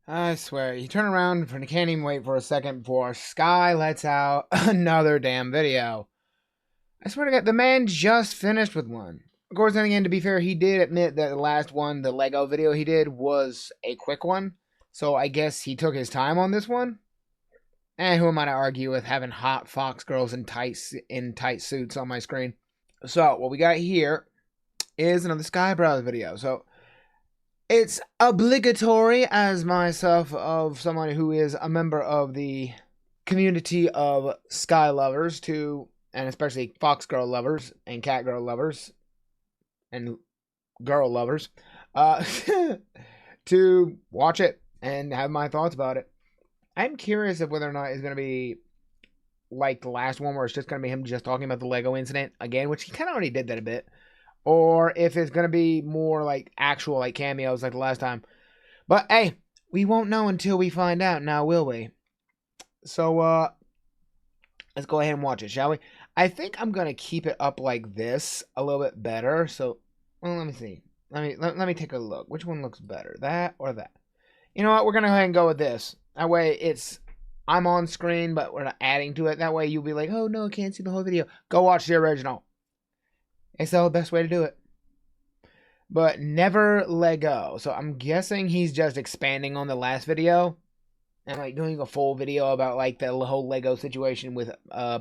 I swear, you turn around and can't even wait for a second before Sky lets out another damn video. I swear to God, the man just finished with one. Of course, then again, to be fair, he did admit that the last one, the Lego video he did, was a quick one. So I guess he took his time on this one. And who am I to argue with having hot fox girls in tight suits on my screen? So what we got here is another Skyebrow video. So it's obligatory as myself of someone who is a member of the community of Sky lovers to, and especially fox girl lovers and cat girl lovers and girl lovers, to watch it and have my thoughts about it. I'm curious of whether or not it's going to be like the last one where it's just going to be him just talking about the Lego incident again, which he kind of already did that a bit. Or if it's going to be more like actual like cameos like the last time. But hey, we won't know until we find out now, will we? So let's go ahead and watch it, shall we? I think I'm going to keep it up like this a little bit better. So, well, let me see. Let me take a look. Which one looks better? That or that? You know what? We're going to go ahead and go with this. That way I'm on screen, but we're not adding to it. That way you'll be like, oh no, I can't see the whole video. Go watch the original. It's the best way to do it. But never let go. So I'm guessing he's just expanding on the last video. And like doing a full video about like the whole Lego situation with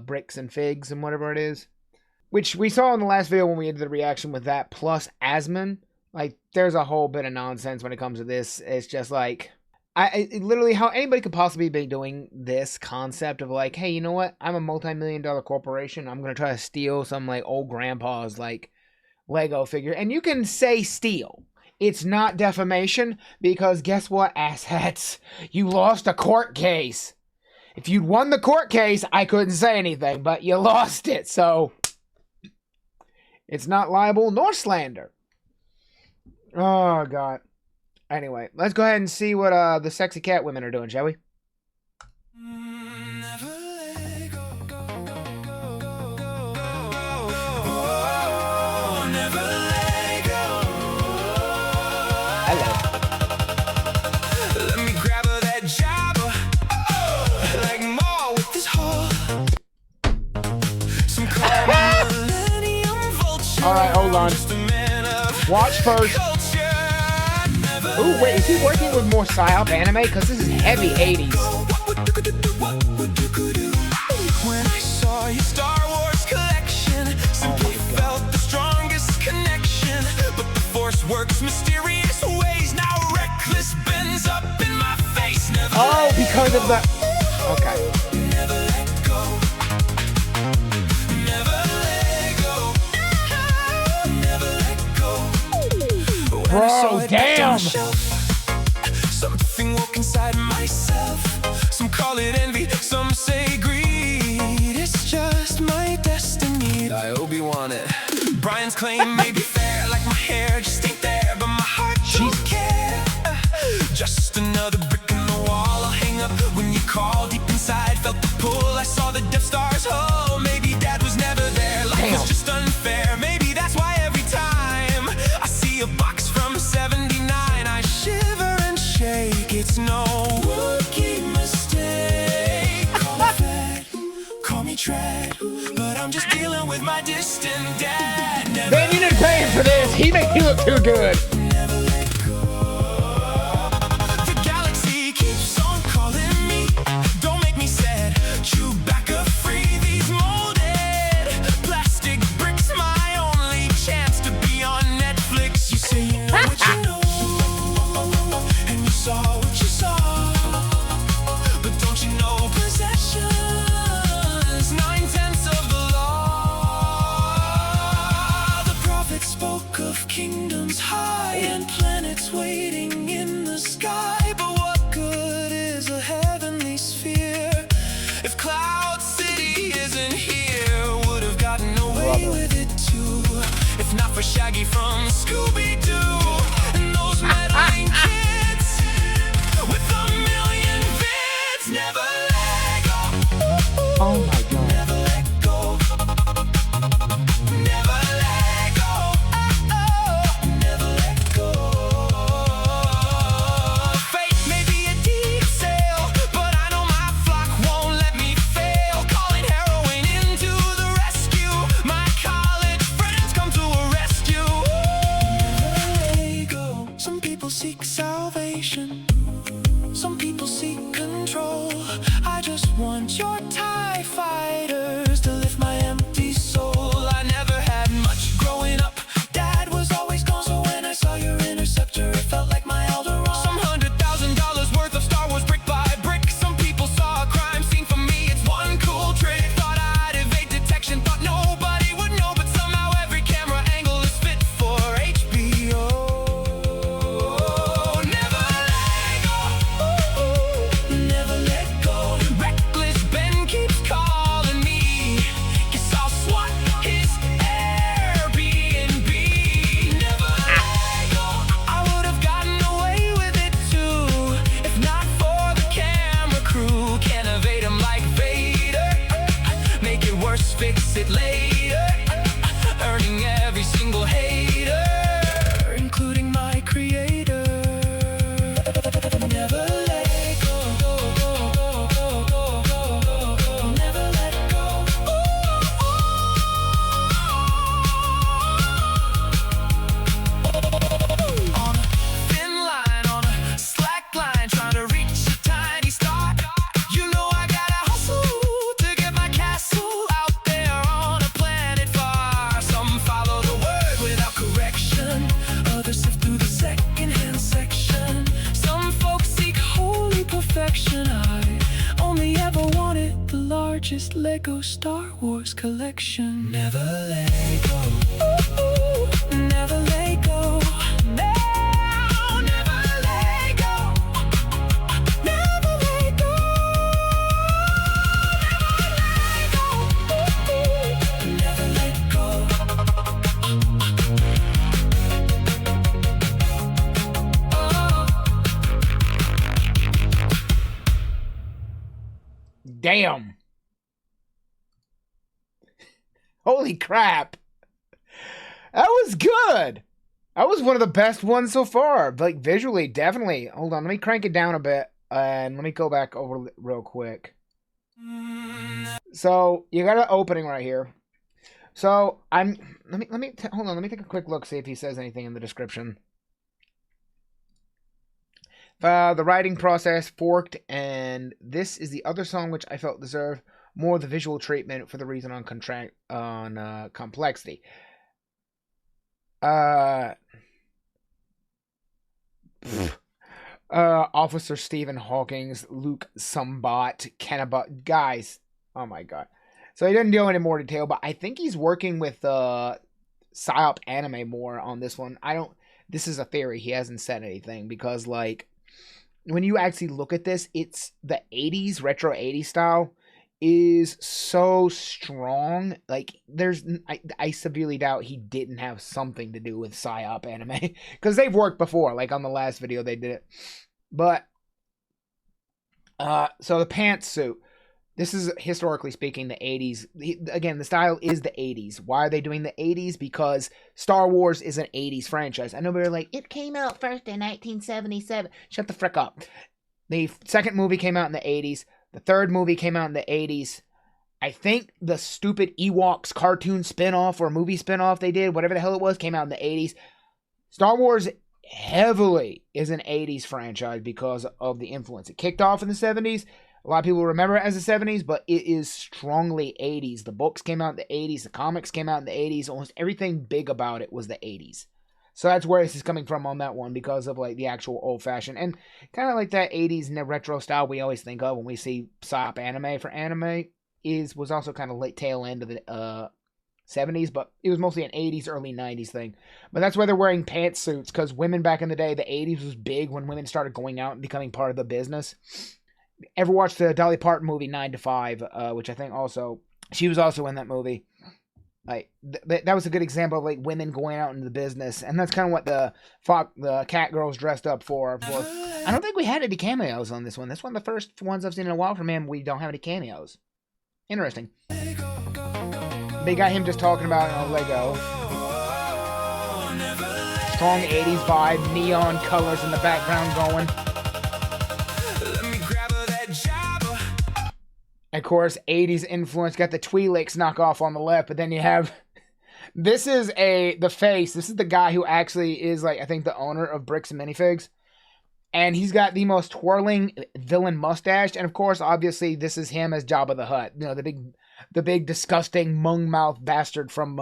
bricks and figs and whatever it is. Which we saw in the last video when we did the reaction with that plus Asman. Like there's a whole bit of nonsense when it comes to this. It's just like... literally how anybody could possibly be doing this concept of like, hey, you know what? I'm a multi-million-dollar corporation. I'm going to try to steal some like old grandpa's like Lego figure. And you can say steal. It's not defamation because guess what, asshats? You lost a court case. If you'd won the court case, I couldn't say anything, but you lost it. So it's not libel nor slander. Oh, God. Anyway, let's go ahead and see what the sexy cat women are doing, shall we? Hello. Let me grab her that jabber, like more with this hole. Some all right, hold on. Watch first. Ooh, wait, is he working with more psyop anime? Because this is heavy 80s. When I saw your Star Wars collection, simply felt the strongest connection. But the Force works mysterious ways. Now reckless bends up in my face. Never because of the... Okay. Never let go. Never let go. Never let go. Bro, damn! Something woke inside myself. Some call it envy, some say greed. It's just my destiny. I hope you want it. Brian's claim may be fair, like my hair just ain't there, but my heart don't care. Just another brick in the wall I'll hang up when you call. Deep inside, felt the pull. I saw the Death Star's hull. Maybe Dad was never there. Life was just unfair. Maybe that's why every time I see a box from 79, I shiver and shake. It's no rookie mistake. Call me fat, call me trad, but I'm just dealing with my distant dad. Man, you didn't pay him for this. He made you look too good. Never let go. The galaxy keeps on calling me. Don't make me sad. Chewbacca free. These molded plastic bricks, my only chance to be on Netflix. You say you know what you know, and you saw what you saw, but don't you know possessions 9/10 of the law. The prophet spoke of kingdoms high and planets waiting in the sky, but what good is a heavenly sphere if Cloud City isn't here? Would have gotten away with it too, if not for Shaggy from Scooby-Doo and those meddling kids with a million vids. Never let go. Oh my God. Never let go. Never let go. Never let go. Fate may be a Some people seek control. I just want your TIE fighters to lift my empty soul. I never had much growing up. Dad was always gone, so when I saw your interceptor, it felt like my Eldorado. Some $100,000 worth of Star Wars brick by brick. Some people saw a crime scene. For me, it's one cool trick. Thought I'd evade detection, thought nobody would know, but somehow every camera angle is fit for HBO. Never let go, never let go. Reckless Ben keeps calling me. Guess I'll swat his Airbnb. Never let go. I would have gotten away with it too, if not for the camera crew. Can't evade him like Vader. Make it worse, fix it later. Earning every single hater, including my creator. Never let go. Never let go. On a thin line, on a slack line, trying to reach a tiny star. You know I gotta hustle to get my castle out there on a planet far. Some follow the word without correction, others sift through the second-hand section. Some folks seek holy perfection. I only ever wanted the largest Lego Star Wars collection. Never let go. Never let go. No, never let go. Never let go. Never let go. Damn. Holy crap. That was good. That was one of the best ones so far. Like, visually, definitely. Hold on, let me crank it down a bit. And let me go back over real quick. So, you got an opening right here. So, hold on, let me take a quick look, see if he says anything in the description. The writing process forked, and this is the other song which I felt deserved more of the visual treatment for the reason on complexity. Officer Stephen Hawking's Luke Sumbot, Kennebot, guys, oh my god. So he didn't do any more detail, but I think he's working with PsyOp Anime more on this one. This is a theory, he hasn't said anything, because like, when you actually look at this, it's the 80s, retro 80s style is so strong. Like, I severely doubt he didn't have something to do with PsyOp Anime, because they've worked before, like on the last video they did it. But, so the pantsuit. This is, historically speaking, the 80s. Again, the style is the 80s. Why are they doing the 80s? Because Star Wars is an 80s franchise. I know they're like, it came out first in 1977. Shut the frick up. The second movie came out in the 80s. The third movie came out in the 80s. I think the stupid Ewoks cartoon spinoff or movie spinoff they did, whatever the hell it was, came out in the 80s. Star Wars heavily is an 80s franchise because of the influence. It kicked off in the 70s. A lot of people remember it as the 70s, but it is strongly 80s. The books came out in the 80s. The comics came out in the 80s. Almost everything big about it was the 80s. So that's where this is coming from on that one, because of like the actual old-fashioned and kind of like that 80s and the retro style we always think of when we see PsyOp Anime for anime was also kind of late tail end of the 70s, but it was mostly an 80s, early 90s thing. But that's why they're wearing pantsuits, because women back in the day, the 80s was big when women started going out and becoming part of the business. Ever watched the Dolly Parton movie 9 to 5, which I think also, she was also in that movie. Like that was a good example of like women going out into the business, and that's kind of what the cat girls dressed up for. I don't think we had any cameos on this one. That's one of the first ones I've seen in a while from him. We don't have any cameos. Interesting. They got him just talking about Lego. Strong 80s vibe, neon colors in the background going. Of course, 80s influence, got the Twi'leks knockoff on the left, but then you have, this is the face, this is the guy who actually is like, I think the owner of Bricks and Minifigs. And he's got the most twirling villain mustache. And of course, obviously, this is him as Jabba the Hutt. You know, the big disgusting mung-mouth bastard from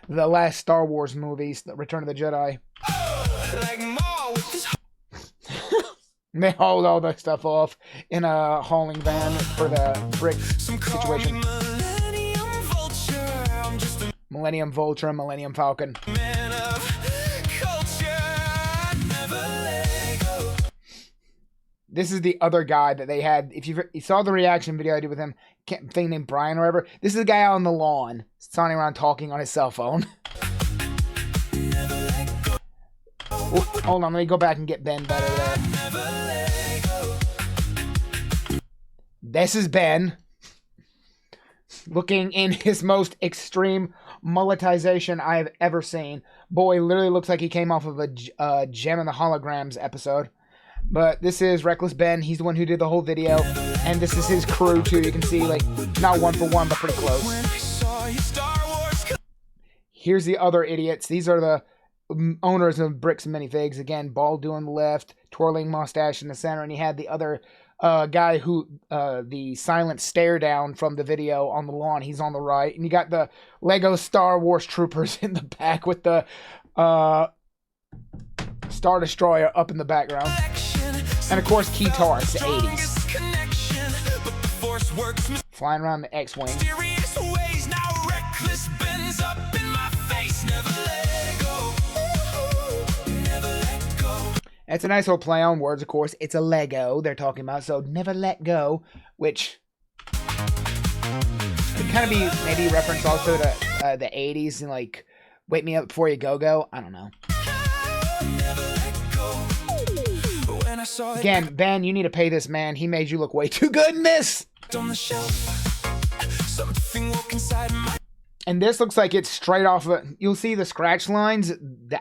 the last Star Wars movies, Return of the Jedi. And they hauled all that stuff off in a hauling van for the brick situation. Millennium Vulture, Millennium Falcon. This is the other guy that they had. If you saw the reaction video I did with him, thing named Brian or whatever, this is the guy on the lawn, standing around talking on his cell phone. Oh, hold on, let me go back and get Ben better there. This is Ben, looking in his most extreme mulletization I have ever seen. Boy, literally looks like he came off of a Gem and the Holograms episode. But this is Reckless Ben. He's the one who did the whole video. And this is his crew, too. You can see, like, not one for one, but pretty close. Here's the other idiots. These are the owners of Bricks and Minifigs. Again, bald on the left, twirling mustache in the center. And he had the other guy who, the silent stare down from the video on the lawn. He's on the right. And you got the Lego Star Wars troopers in the back with the Star Destroyer up in the background. And of course, Keytar, it's the 80s. Flying around the X-Wing. It's a nice little play on words, of course. It's a Lego they're talking about, so never let go, which could kind of be maybe a reference also to the 80s and like, wake me up before you go. I don't know. Again, Ben, you need to pay this man. He made you look way too good in this. And this looks like it's straight off of, you'll see the scratch lines.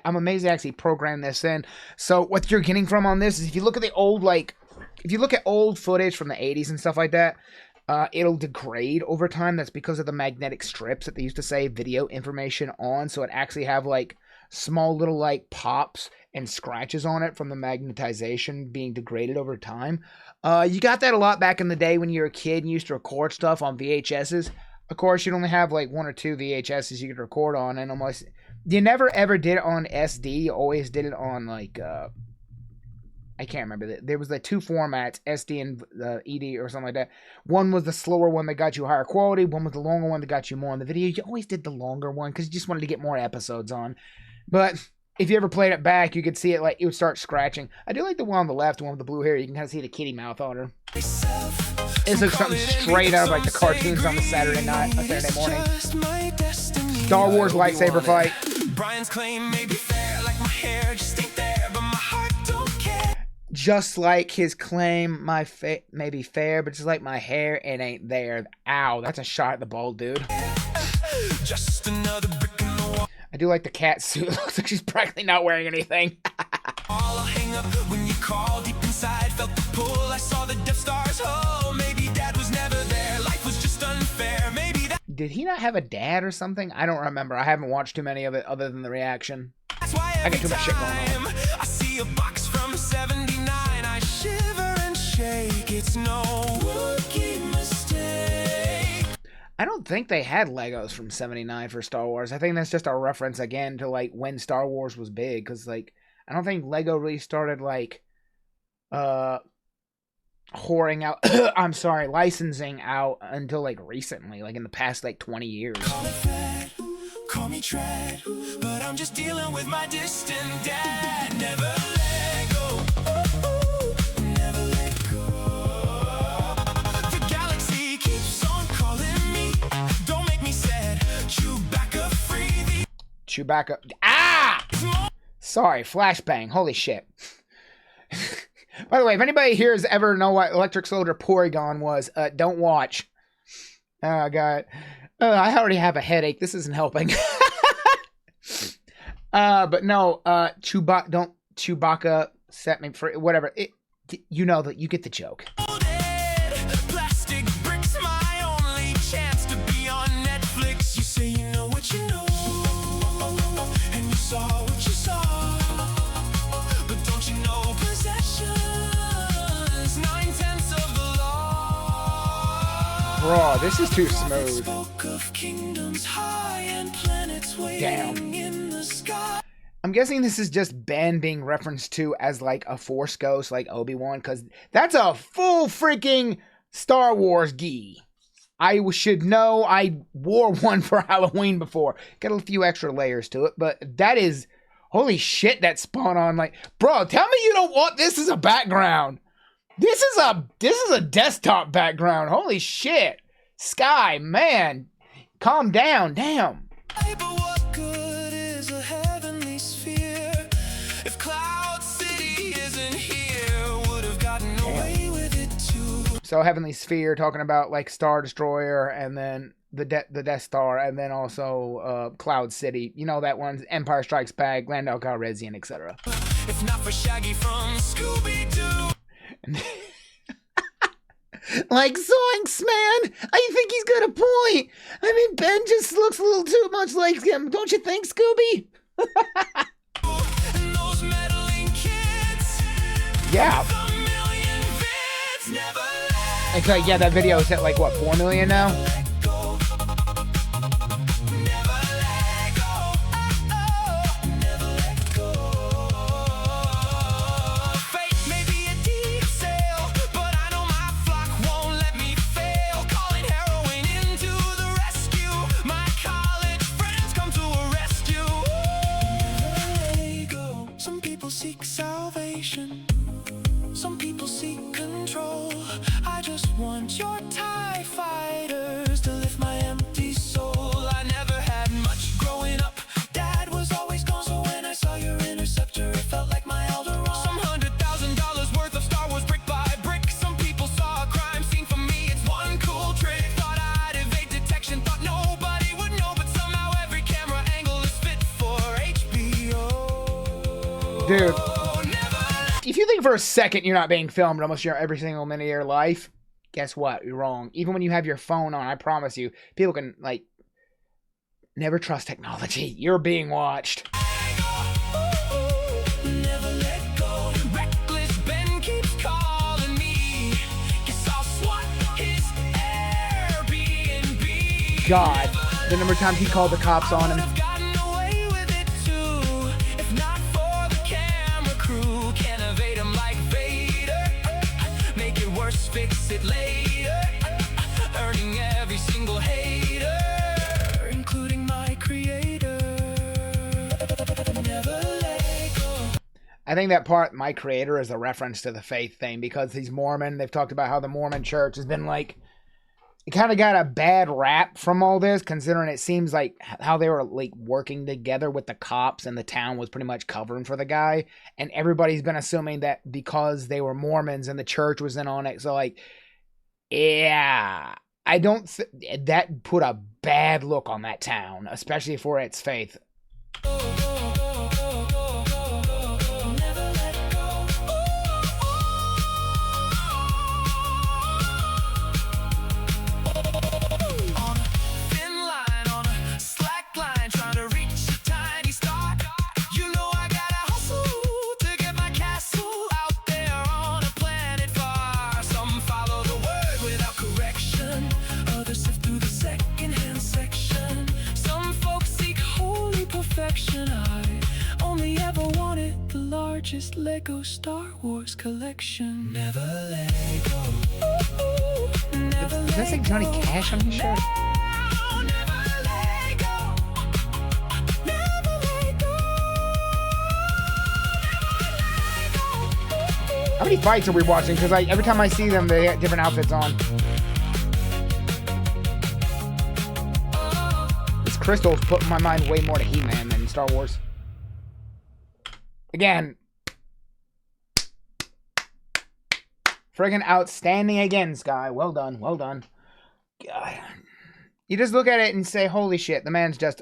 I'm amazed they actually programmed this in. So what you're getting from on this is if you look at the old, if you look at old footage from the 80s and stuff like that, it'll degrade over time. That's because of the magnetic strips that they used to save video information on. So it actually have like small little like pops and scratches on it from the magnetization being degraded over time. You got that a lot back in the day when you were a kid and you used to record stuff on VHSs. Of course, you'd only have like one or two VHSs you could record on, and almost you never ever did it on SD. You always did it on like I can't remember. There was the two formats, SD and ED or something like that. One was the slower one that got you higher quality. One was the longer one that got you more on the video. You always did the longer one because you just wanted to get more episodes on. But if you ever played it back, you could see it like it would start scratching. I do like the one on the left, the one with the blue hair. You can kind of see the kitty mouth on her. It's like something straight out of like the cartoons on the Saturday night, Saturday morning. Star Wars lightsaber fight. Brian's claim may be fair, like my hair just ain't there, but my heart don't care. Just like his claim, may be fair, but just like my hair, it ain't there. Ow, that's a shot at the bald dude. Just another brick in the wall. I do like the cat suit. It looks like she's practically not wearing anything. I'll hang up when you call. Deep inside, felt the pull. I saw the Death Star's hull. Maybe Dad was never there. Life was just unfair. Maybe that. Did he not have a dad or something? I don't remember. I haven't watched too many of it other than the reaction. That's why I get too much shit going on. I see a box from 79. I shiver and shake. It's no rookie mistake. I don't think they had Legos from 79 for Star Wars. I think that's just a reference again to like when Star Wars was big, because like I don't think Lego really started like whoring out I'm sorry, licensing out until like recently, like in the past like 20 years. Call it fat, call me trad, but I'm just dealing with my distant dad. Never let go. Never let go. The galaxy keeps on calling me. Don't make me sad. Chewbacca free. Chewbacca. Ah! Sorry, flashbang. Holy shit. By the way, if anybody here has ever know what Electric Soldier Porygon was, don't watch. Oh, God. I already have a headache. This isn't helping. But no, Chewbacca set me free. Whatever. You know that you get the joke. Plastic bricks, my only chance to be on Netflix. You say you know what you know, and you saw what you saw, but don't you know? Bro, this is too smooth. Damn. I'm guessing this is just Ben being referenced to as like a Force ghost like Obi-Wan, because that's a full freaking Star Wars gi. I should know. I wore one for Halloween before. Got a few extra layers to it, but that is... Holy shit, that spawn on. Like, bro, tell me you don't want this as a background. This is a desktop background. Holy shit. Sky, man. Calm down. Damn. So Heavenly Sphere, talking about like Star Destroyer, and then the Death Star, and then also Cloud City. You know that one's Empire Strikes Back, Lando Calrissian, etc. If not for Shaggy from Scooby-Doo. Like, Zoinks, man! I think he's got a point! I mean, Ben just looks a little too much like him, don't you think, Scooby? Yeah. It's like, yeah, that video is at like, what, 4 million now? Dude, if you think for a second you're not being filmed almost every single minute of your life, guess what? You're wrong. Even when you have your phone on, I promise you, people can, like, never trust technology. You're being watched. God, the number of times he called the cops on him. Fix it later, earning every single hater, including my creator. Never let go. I think that part, my creator, is a reference to the faith thing, because he's Mormon. They've talked about how the Mormon church has been like, it kind of got a bad rap from all this, considering it seems like how they were like working together with the cops, and the town was pretty much covering for the guy, and everybody's been assuming that because they were Mormons and the church was in on it. So like, yeah, I don't that put a bad look on that town, especially for its faith. Lego Star Wars collection. Never let go. Does that say Johnny Cash on his shirt? Never let go. Never let go. How many fights are we watching? Because every time I see them, they got different outfits on. This crystal's put my mind way more to He-Man than Star Wars. Again, friggin' outstanding again, Sky. Well done, well done. God. You just look at it and say, holy shit, the man's just...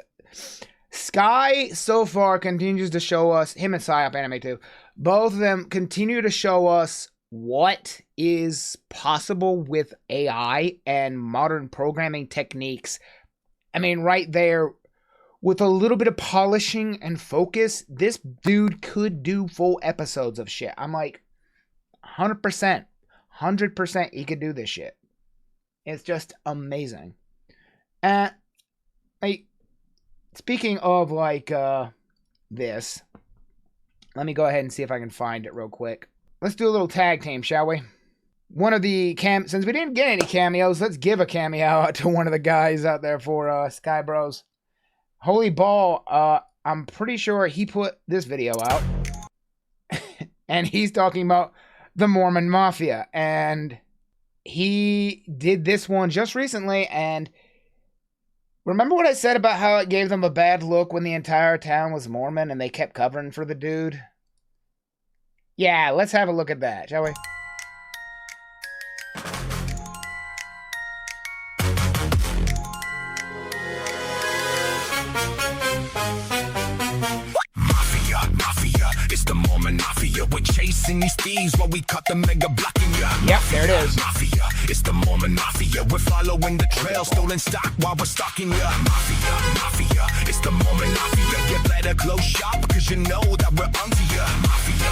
Sky, so far, continues to show us, him and Psyop Anime too, both of them continue to show us what is possible with AI and modern programming techniques. I mean, right there, with a little bit of polishing and focus, this dude could do full episodes of shit. I'm like, 100%. 100% he could do this shit. It's just amazing. And speaking of like this, let me go ahead and see if I can find it real quick. Let's do a little tag team, shall we? One of the since we didn't get any cameos, let's give a cameo out to one of the guys out there for Skyebrows. Holy Ball, I'm pretty sure he put this video out. And he's talking about the Mormon Mafia. And he did this one just recently. And remember what I said about how it gave them a bad look when the entire town was Mormon and they kept covering for the dude? Yeah, let's have a look at that, shall we? It's the Mormon Mafia. We're chasing these thieves while we cut the mega blocking ya. Yep, there it is. Mafia. It's the Mormon Mafia. We're following the trail, stolen stock while we're stalking ya. Mafia. It's the Mormon Mafia. You better close shop, cause you know that we're onto ya. Mafia.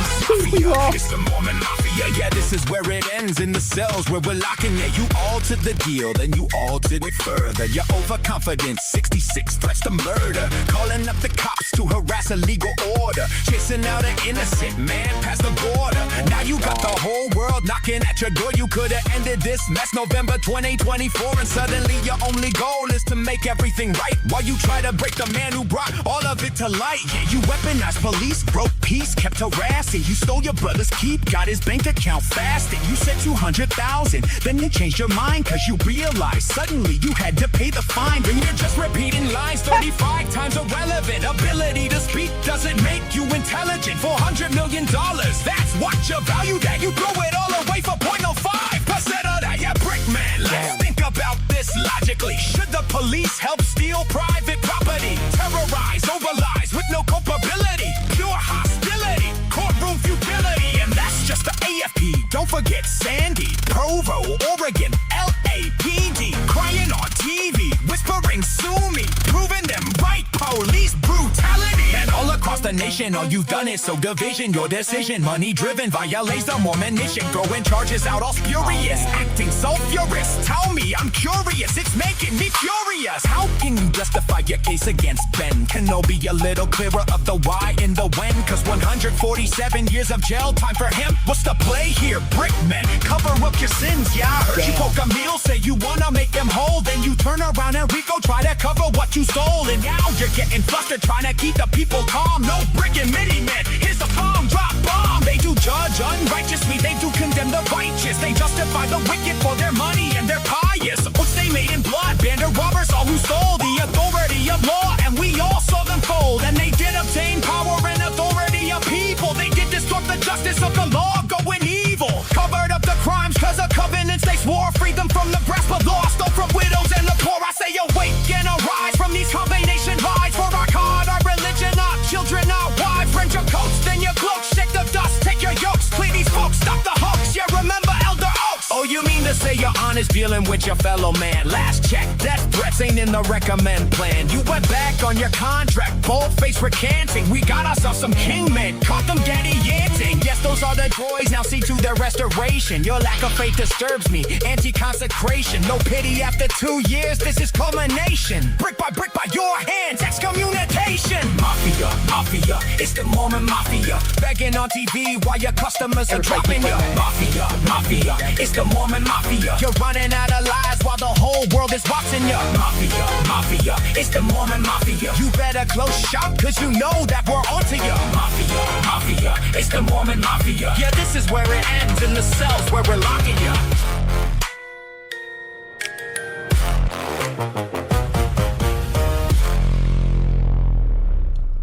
It's the Mormon Mafia. Yeah, this is where it ends, in the cells where we're locking ya. You altered the deal, then you altered it further. You're overconfident, 66 threats to murder. Calling up the cops to harass a legal order. Chasing out an innocent man past the border. Now you got the whole world knocking at your door. You could've ended this mess November 2024, and suddenly your only goal is to make everything right, while you try to break the man who brought all of it to light. Yeah, you weaponized police, broke peace, kept harassing. You stole your brother's keep, got his bank account fasting. You said 200,000, then you changed your mind, cause you realized suddenly you had to pay the fine. And you're just repeating lines 35 times irrelevant. Ability to speak doesn't make you intelligent. $400 million, that's what you value that. You throw it all away for 0.05% of that. Yeah, brick man, let's think about this logically. Should the police help steal private property? Terrorize, overlies with no culpability. Pure hostility, courtroom futility. And that's just the AFP. Don't forget Sandy, Provo, Oregon, LAPD. Crying on TV, whispering sue me. Proving them right, police brutality. And all across the nation, all you've done is sow division. Your decision, money driven, violates the Mormon mission. Throwing charges out all spurious, acting so furious. Tell me, I'm curious, it's making me furious. How can you justify your case against Ben? Can no be a little clearer of the why and the when? Cause 147 years of jail time for him. What's the play here, brickman? Cover up your sins, yeah, I heard you poke a meal, say you wanna make them whole. Then you turn around and Rico try to cover what you stole. And now you're getting flustered trying to keep the people calm. No brick and midi man, here's the palm, drop bomb. They do judge unrighteously, they do condemn the righteous. They justify the wicked for their money and their pious. Oaths they made in blood, bandit robbers, all who stole the authority of law. And we all saw them fold, and they did obtain power and authority of people. They did distort the justice of the law, going evil. Covered up the crimes cause of covenants they swore. Freed them from the grasp of law, stole from widows and the poor. I say awake and arise from these combination lies. For our God, our religion, our children, our wives. Rent your coats, then your cloaks, shake the dust, take your yokes. Clean these folks, stop the hoax, yeah, remember Elder Oaks. Oh, you mean to say you're honest dealing with your fellow man? Last check, death threats ain't in the recommend plan. You went back on your contract, bold-faced recanting. We got ourselves some king men, caught them gaddy-yanting. Yes, those are the droids, now see to their restoration. Your lack of faith disturbs me, anti-consecration. No pity after 2 years, this is culmination. Brick by your hands, excommunication. Mafia, it's the Mormon Mafia. Begging on TV while your customers are dropping ya. Mafia, it's the Mormon Mafia. You're running out of lies while the whole world is watching ya. Mafia, it's the Mormon Mafia. You better close shop, cause you know that we're onto ya. Mafia, it's the Mormon Mafia. Yeah, this is where it ends, in the cells where we're locking ya.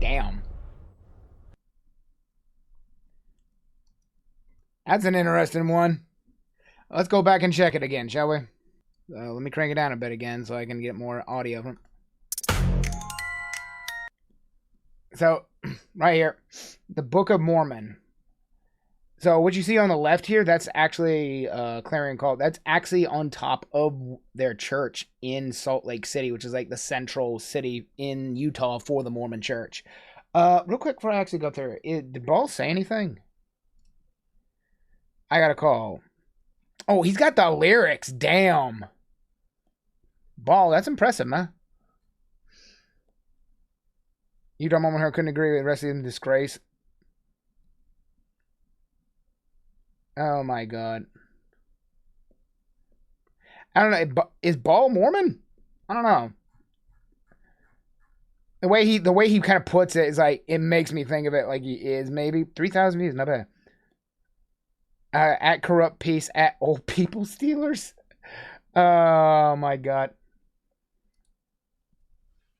Damn. That's an interesting one. Let's go back and check it again, shall we? Let me crank it down a bit again so I can get more audio of it. So, right here, the Book of Mormon. So, what you see on the left here, that's actually Clarion Call. That's actually on top of their church in Salt Lake City, which is like the central city in Utah for the Mormon church. Real quick before I actually go through it, did Ball say anything? I got a call. Oh, he's got the lyrics. Damn. Ball, that's impressive, man. Utah Mormon her couldn't agree with the rest of them disgrace. Oh my god. I don't know. Is Ball Mormon? I don't know. The way he kind of puts it is like, it makes me think of it like he is. Maybe 3,000 views, not bad. At corrupt peace at old people stealers. Oh my god.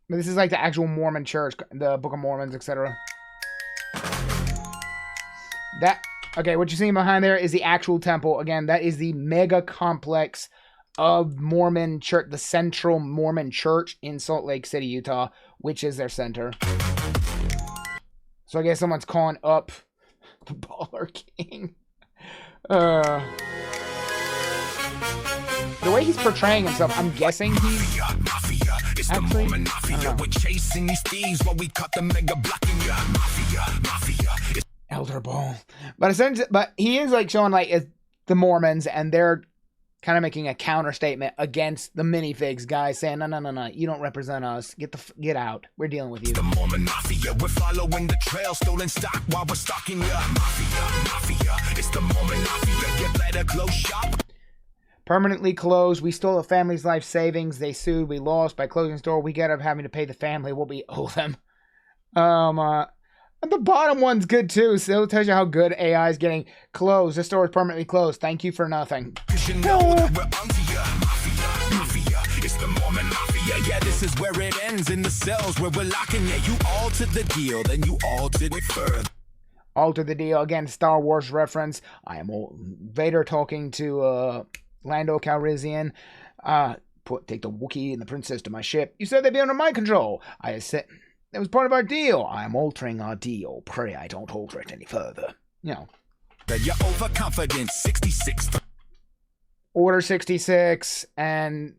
But this is like the actual Mormon church, the Book of Mormons, etc. Okay, what you're seeing behind there is the actual temple. Again, that is the mega complex of Mormon church, the Central Mormon Church in Salt Lake City, Utah, which is their center. So I guess someone's calling up the Baller King. The way he's portraying himself, I'm guessing he's actually, Elder Ball. But essentially, he is like showing like the Mormons, and they're kind of making a counter statement against the minifigs guys, saying, no, you don't represent us. Get out. We're dealing with you. The Mormon Mafia, we're following the trail, stolen stock while we're stalking ya. Mafia, it's the Mormon Mafia. You better close shop. Permanently closed. We stole a family's life savings. They sued. We lost. By closing the store, we get up having to pay the family what we owe them. The bottom one's good too, so it tells you how good AI is getting. Closed. The store is permanently closed. Thank you for nothing. You know that we're onto ya. Mafia, it's the Mormon Mafia. Yeah, this is where it ends, in the cells where we're locking ya. You altered the deal, then you altered it further. Alter the deal. Again, Star Wars reference. I am Vader talking to Lando Calrissian. Take the Wookiee and the princess to my ship. You said they'd be under my control. I said that was part of our deal. I am altering our deal. Pray I don't alter it any further. You know. You're overconfident. 66. Order 66 and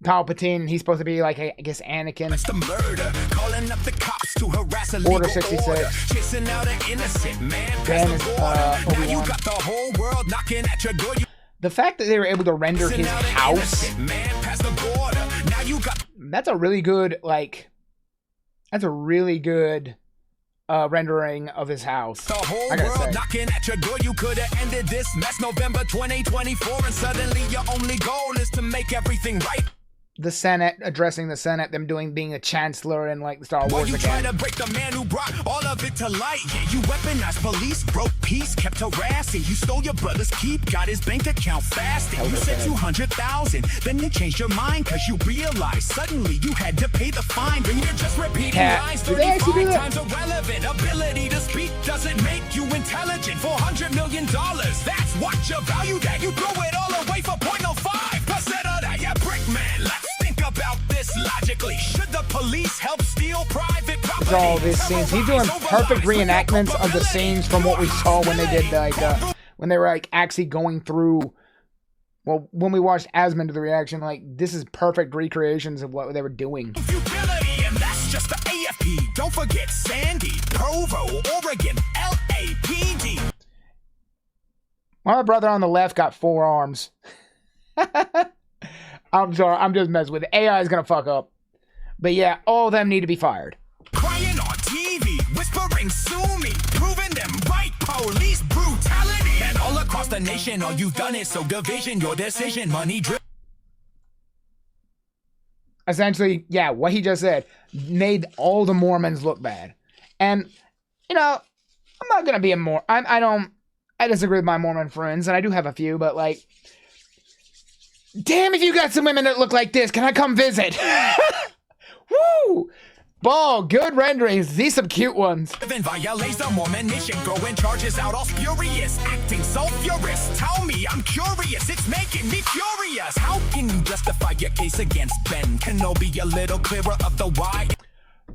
Palpatine. He's supposed to be like, I guess, Anakin. It's the murder. Calling up the cops to harass a legal Order 66. Order. Chasing out an innocent man. Ben is now you got the whole world knocking at your door. The fact that they were able to render his house, that's a really good, rendering of his house. The whole world knocking at your door. You could have ended this mess November 2024, and suddenly your only goal is to make everything right. The Senate, addressing the Senate, them being a chancellor in like the Star Wars you again. Try to break the man who brought all of it to light. Yeah, you weaponized police, broke peace, kept harassing. You stole your brother's keep, got his bank account fasting. You said 200,000, then they changed your mind because you realized suddenly you had to pay the fine. And you're just repeating lines 35 times irrelevant. Ability to speak doesn't make you intelligent. $400 million, that's what you value that. You throw it all away for 0.05% of that. Yeah, brick man, let's think about this logically. Should the police help steal private property? All these scenes. He's doing perfect reenactments of the scenes from what we saw when they did when they were actually going through. Well, when we watched Asmund do the reaction, this is perfect recreations of what they were doing. Futility, and that's just the AFP. Don't forget Sandy, Provo, Oregon, LAPD. My brother on the left got 4 arms. I'm sorry, I'm just messing with it. AI is gonna fuck up. But yeah, all of them need to be fired. Crying on TV, whispering sue me, proving them right, police brutality. And all across the nation, all you've done is sow division, your decision, money driven. Essentially, yeah, what he just said made all the Mormons look bad. And, I'm not gonna be a I disagree with my Mormon friends, and I do have a few, but damn if you got some women that look like this. Can I come visit? Woo! Ball, good renderings. These some cute ones. Violates the Mormon mission, throwing charges out all spurious, acting so furious. Tell me, I'm curious, it's making me furious. How can you justify your case against Ben Kenobi? A little clearer of the why.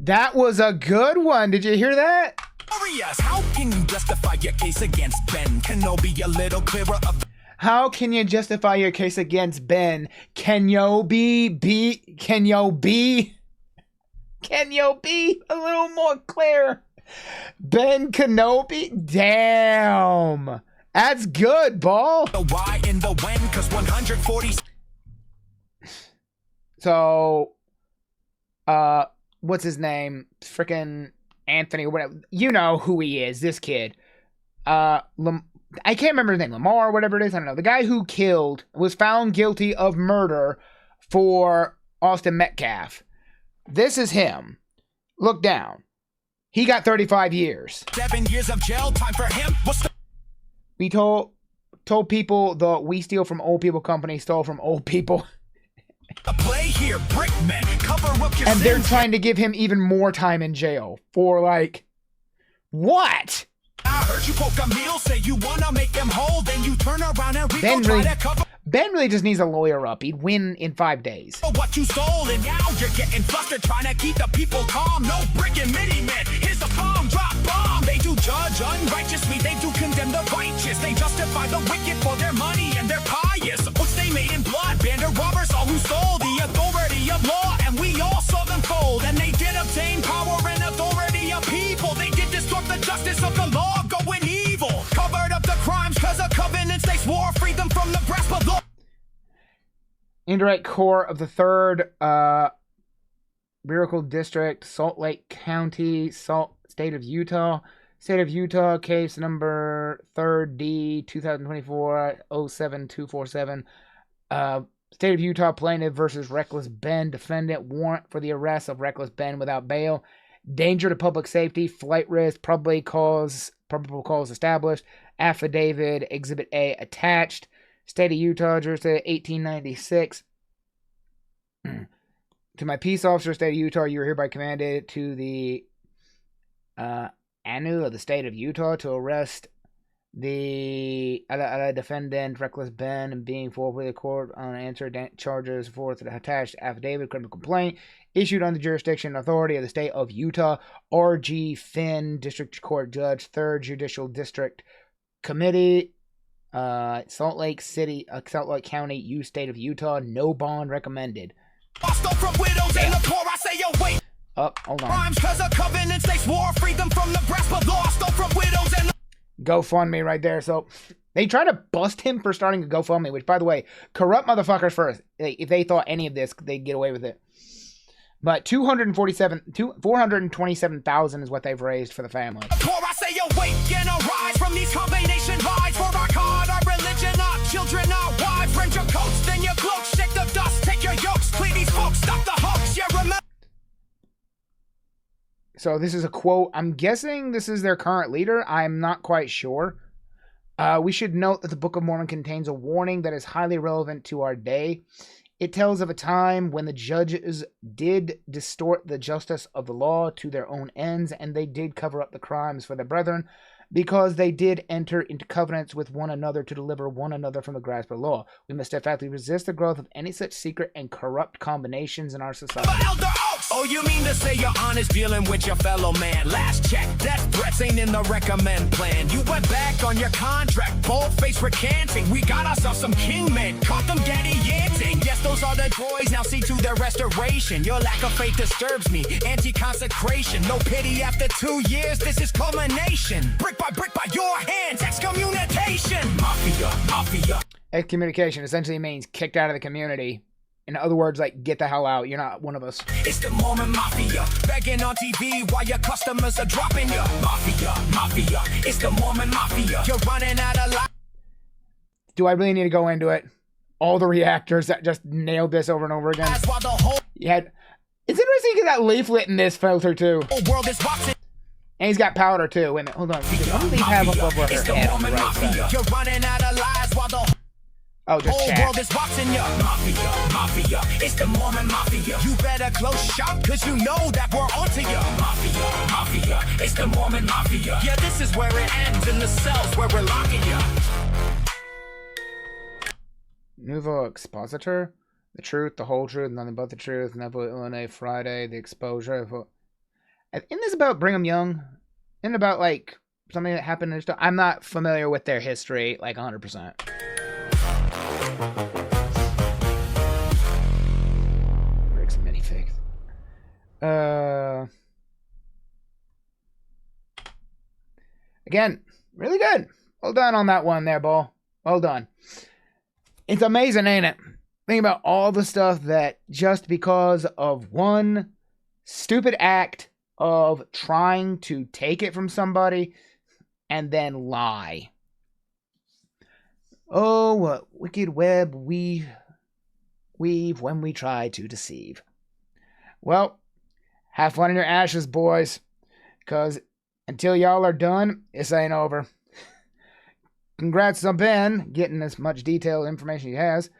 That was a good one. Did you hear that? Furious. How can you justify your case against Ben Kenobi? A little clearer of the How can you justify your case against Ben? Can you be a little more clear? Ben Kenobi? Damn. That's good, Ball. The why and the when, cause 140. So, what's his name? Frickin' Anthony or whatever. You know who he is, this kid. I can't remember his name, Lamar or whatever it is. I don't know. The guy who was found guilty of murder for Austin Metcalf. This is him. Look down. He got 35 years. 7 years of jail time for him. We told people the We Steal From Old People company stole from old people. Play here, brickmen, cover up your and sins. They're trying to give him even more time in jail for like what? I heard you poke a meal, say you wanna make them whole, then you turn around and try to cover. Ben really just needs a lawyer up. He'd win in 5 days. What you stole, and now you're getting flustered, trying to keep the people calm. No brick and mini man. Here's the palm, drop bomb. They do judge unrighteously, they do condemn the righteous. They justify the wicked for their money and their pious. Which they made in blood. Bandit robbers, all who stole the authority of law, and we all saw them fold. And they did obtain power and authority of people. They did distort the justice of the law, going evil. Covered up the crimes, cause of covenants they swore, freed them from the grasp of law. Indirect core of the 3rd Miracle District, Salt Lake County, State of Utah. State of Utah, case number 3rd D 2024 07247. State of Utah plaintiff versus Reckless Ben. Defendant warrant for the arrest of Reckless Ben without bail. Danger to public safety. Flight risk. Probable cause established. Affidavit Exhibit A attached. State of Utah, jurisdiction 1896. To my peace officer, State of Utah, you are hereby commanded to the ANU of the State of Utah to arrest the defendant, Reckless Ben, and being forwarded to the court on answered charges for the attached affidavit, criminal complaint, issued on the jurisdiction and authority of the State of Utah. R.G. Finn, District Court Judge, 3rd Judicial District Committee, Salt Lake County, U State of Utah. No bond recommended. From widows and the poor, I say, yo, wait. Hold on. Crimes cause of covenants they swore, freed them from the grasp of law. Stole from widows and GoFundMe right there. So they try to bust him for starting a GoFundMe, which, by the way, corrupt motherfuckers first. If they thought any of this, they'd get away with it. But 427,000 is what they've raised for the family. Poor, I say, yo, wait, and arise from these combination lies. For our God, our religion, our children, our wives. Rent your coats, then your cloaks, shake the dust, take your yokes, clean these folks, stop the hoax, yeah, remember. So this is a quote. I'm guessing this is their current leader. I'm not quite sure. We should note that the Book of Mormon contains a warning that is highly relevant to our day. It tells of a time when the judges did distort the justice of the law to their own ends, and they did cover up the crimes for their brethren, because they did enter into covenants with one another to deliver one another from the grasp of law. We must steadfastly resist the growth of any such secret and corrupt combinations in our society. Oh, you mean to say you're honest dealing with your fellow man? Last check, that threats ain't in the recommend plan. You went back on your contract, bold-faced recanting. We got ourselves some king men, caught them gaddy-yanting. Yes, those are the boys, now see to their restoration. Your lack of faith disturbs me, anti-consecration. No pity after 2 years, this is culmination. Brick by your hands, excommunication. Mafia. Excommunication essentially means kicked out of the community. In other words, like, get the hell out. You're not one of us. It's the Mormon Mafia, begging on TV while your customers are dropping you. Mafia. It's the Mormon Mafia. You're running out of life. Do I really need to go into it? All the reactors that just nailed this over and over again. Yeah. It's interesting to get that leaflet in this filter, too. World is watching. And he's got powder, too. Wait a minute. Hold on. What do they have up over her head on the right side? You're running out of lies while the just whole world is watching you. Mafia. It's the Mormon Mafia. You better close shop, cause you know that we're onto you. Mafia. It's the Mormon Mafia. Yeah, this is where it ends, in the cells where we're locking you. Nouveau Expositor. The truth, the whole truth, nothing but the truth. Neville, Illinois, Friday. The exposure. Isn't this about Brigham Young? Isn't it about, like, something that happened in stuff? I'm not familiar with their history, like, 100%. Rick's minifigs. Again, really good. Well done on that one there, Bull. Well done. It's amazing, ain't it? Think about all the stuff that just because of one stupid act of trying to take it from somebody and then lie. Oh, what wicked web we weave when we try to deceive. Well, have fun in your ashes, boys, because until y'all are done, this ain't over. Congrats on Ben getting as much detailed information he has.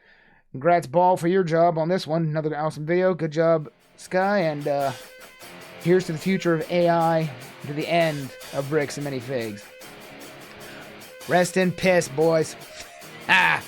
Congrats, Ball, for your job on this one. Another awesome video. Good job, Sky. And here's to the future of AI, to the end of bricks and many figs. Rest in piss, boys. Ah!